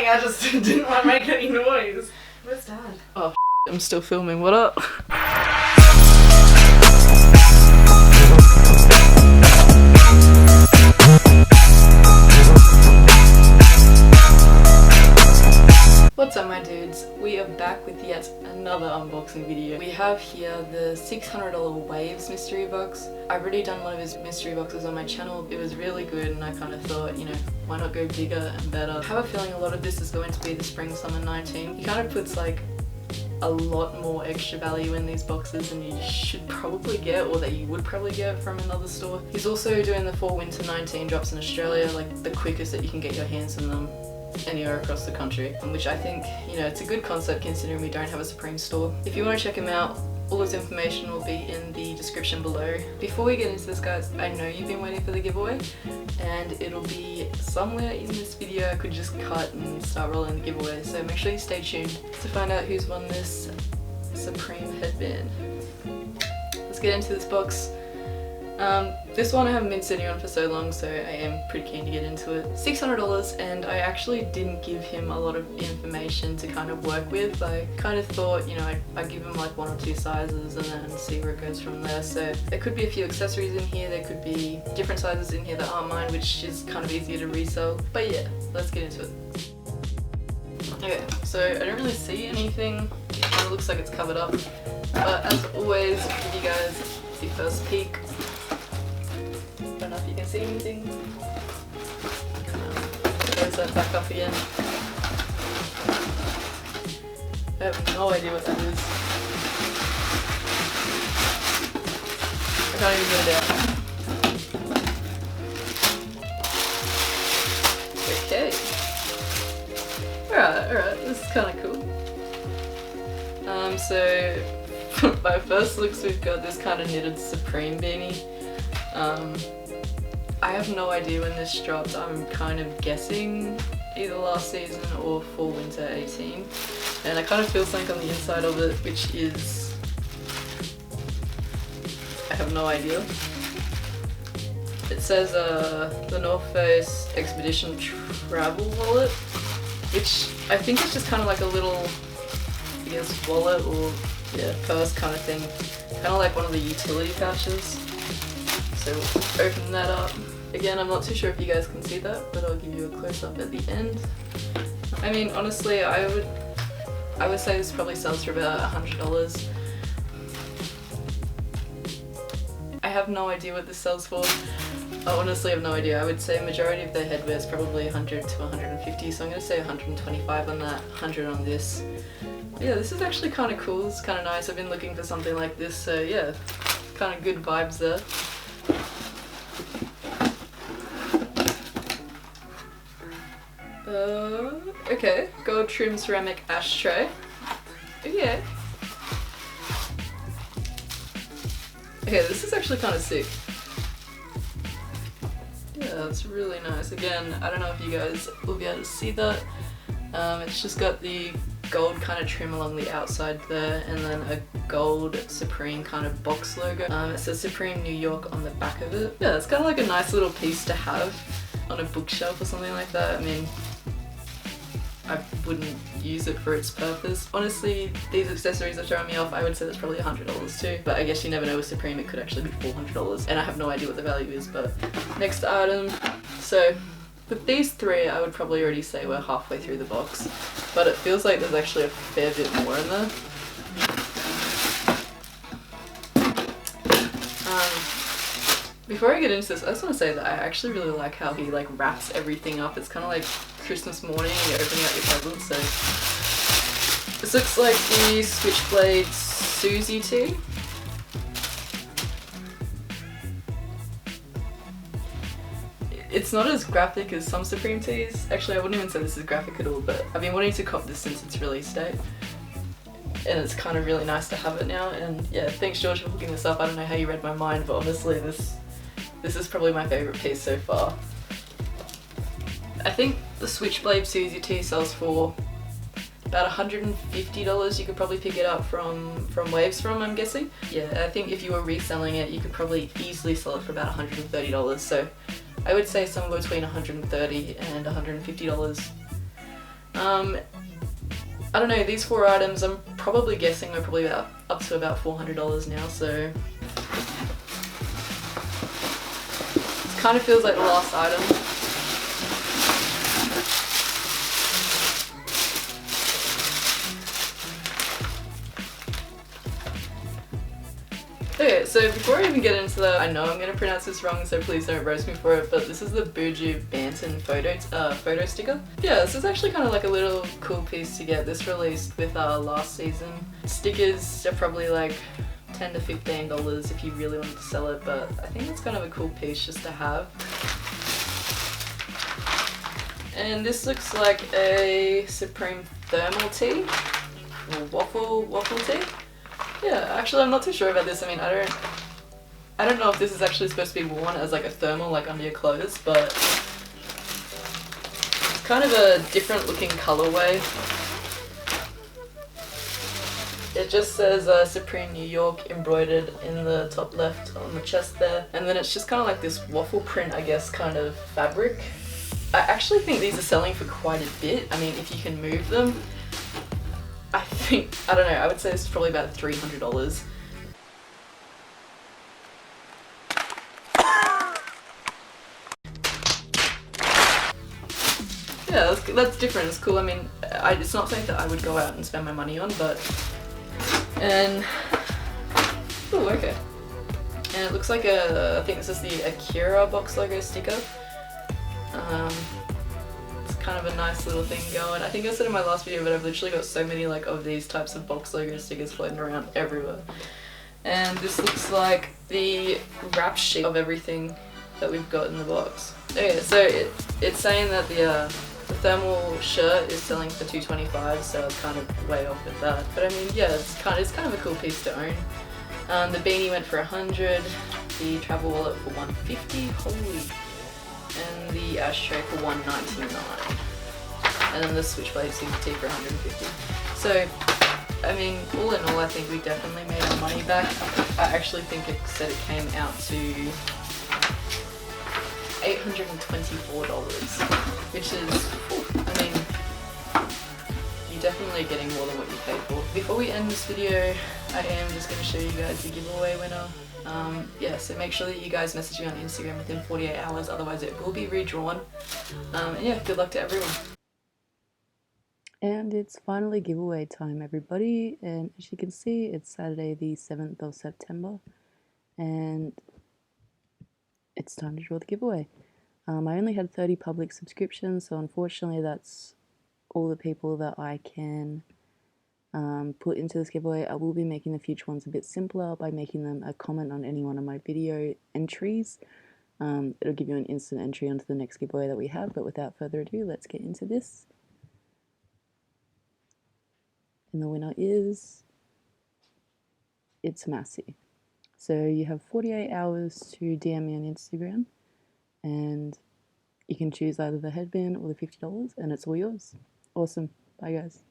I just didn't want to make any noise. Where's Dad? Oh, I'm still filming. What up? What's up my dudes, we are back with yet another unboxing video. We have here the $600 Waves mystery box. I've already done one of his mystery boxes on my channel. It was really good and I kind of thought, you know, why not go bigger and better. I have a feeling a lot of this is going to be the spring summer 19. He kind of puts like a lot more extra value in these boxes than you should probably get, or that you would probably get from another store. He's also doing the fall winter 19 drops in Australia, like the quickest that you can get your hands on them anywhere across the country, which I think, you know, it's a good concept considering we don't have a Supreme store. If you want to check him out, all his information will be in the description below. Before we get into this guys, I know you've been waiting for the giveaway and it'll be somewhere in this video. I could just cut and start rolling the giveaway, so make sure you stay tuned to find out who's won this Supreme headband. Let's get into this box. This one I haven't been sitting on for so long, so I am pretty keen to get into it. $600, and I actually didn't give him a lot of information to kind of work with. I kind of thought, you know, I'd give him like one or two sizes and then see where it goes from there. So there could be a few accessories in here, there could be different sizes in here that aren't mine, which is kind of easier to resell. But yeah, let's get into it. Okay, so I don't really see anything. It kind of looks like it's covered up. But as always, I'll give you guys the first peek. I don't know if you can see anything. Close that back up again. I have no idea what that is. I can't even get it out. Okay. Alright, this is kind of cool. So by first looks we've got this kind of knitted Supreme beanie. I have no idea when this dropped. I'm kind of guessing either last season or fall winter 18, and I kind of feel something on the inside of it, which is, I have no idea. It says the North Face Expedition Travel Wallet, which I think is just kind of like a little, I guess, wallet or yeah, purse kind of thing, kind of like one of the utility pouches. So we'll open that up. Again, I'm not too sure if you guys can see that, but I'll give you a close-up at the end. I mean, honestly, I would say this probably sells for about $100. I have no idea what this sells for. I honestly have no idea. I would say majority of their headwear is probably 100 to 150, so I'm going to say 125 on that, 100 on this. Yeah, this is actually kind of cool. It's kind of nice. I've been looking for something like this, so yeah, kind of good vibes there. Okay, gold trim ceramic ashtray. Okay. Okay, this is actually kind of sick. Yeah, it's really nice. Again, I don't know if you guys will be able to see that. It's just got the gold kind of trim along the outside there, and then a gold Supreme kind of box logo. It says Supreme New York on the back of it. Yeah, it's kind of like a nice little piece to have on a bookshelf or something like that. I mean, I wouldn't use it for its purpose. Honestly, these accessories are throwing me off. I would say that's probably $100 too, but I guess you never know with Supreme, it could actually be $400, and I have no idea what the value is. But next item. So with these three, I would probably already say we're halfway through the box, but it feels like there's actually a fair bit more in there. Before I get into this, I just want to say that I actually really like how he like wraps everything up. It's kind of like Christmas morning and you're opening out your presents. So this looks like the Switchblade Susie tee. It's not as graphic as some Supreme tees. Actually, I wouldn't even say this is graphic at all, but I've been wanting to cop this since its release date. And it's kind of really nice to have it now. And yeah, thanks George for hooking this up. I don't know how you read my mind, but honestly, this is probably my favourite piece so far. I think the Switchblade Susie tee sells for about $150. You could probably pick it up from Wavesau, I'm guessing. Yeah, I think if you were reselling it, you could probably easily sell it for about $130. So I would say somewhere between $130 and $150. I don't know, these 4 items, I'm probably guessing we're probably up to about $400 now, so it kind of feels like the last item. Okay, so before I even get into that, I know I'm going to pronounce this wrong, so please don't roast me for it, but this is the Buju Banton photo sticker. Yeah, this is actually kind of like a little cool piece to get. This released with last season. Stickers are probably like $10 to $15 if you really wanted to sell it, but I think it's kind of a cool piece just to have. And this looks like a Supreme thermal tee, or waffle tee. Yeah, actually I'm not too sure about this. I mean, I don't know if this is actually supposed to be worn as like a thermal, like under your clothes, but it's kind of a different looking colorway. It just says Supreme New York embroidered in the top left on the chest there, and then it's just kind of like this waffle print, I guess, kind of fabric. I actually think these are selling for quite a bit. I mean, if you can move them, I think, I don't know, I would say this is probably about $300. Yeah, that's different, it's cool. I mean, it's not something that I would go out and spend my money on, but, and, oh, okay. And it looks like I think this is the Akira box logo sticker. It's kind of a nice little thing going. I think I said in my last video, but I've literally got so many like of these types of box logo stickers floating around everywhere. And this looks like the wrap sheet of everything that we've got in the box. Okay, so it's saying that the thermal shirt is selling for $225, so it's kind of way off with that. But I mean, yeah, it's kind of a cool piece to own. The beanie went for $100, the travel wallet for $150, holy, and the ashtray for $199, and then the switchblade CCT for $150. So, I mean, all in all, I think we definitely made our money back. I actually think it said it came out to $824, which is, I mean, you're definitely getting more than what you paid for. Before we end this video, I am just going to show you guys the giveaway winner. Yeah, so make sure that you guys message me on Instagram within 48 hours, otherwise it will be redrawn. And yeah, good luck to everyone. And it's finally giveaway time, everybody, and as you can see, it's Saturday the 7th of September, and it's time to draw the giveaway. I only had 30 public subscriptions, so unfortunately that's all the people that I can put into this giveaway. I will be making the future ones a bit simpler by making them a comment on any one of my video entries. It'll give you an instant entry onto the next giveaway that we have, but without further ado, let's get into this. And the winner is, it's Massey. So you have 48 hours to DM me on Instagram, and you can choose either the headband or the $50, and it's all yours. Awesome. Bye, guys.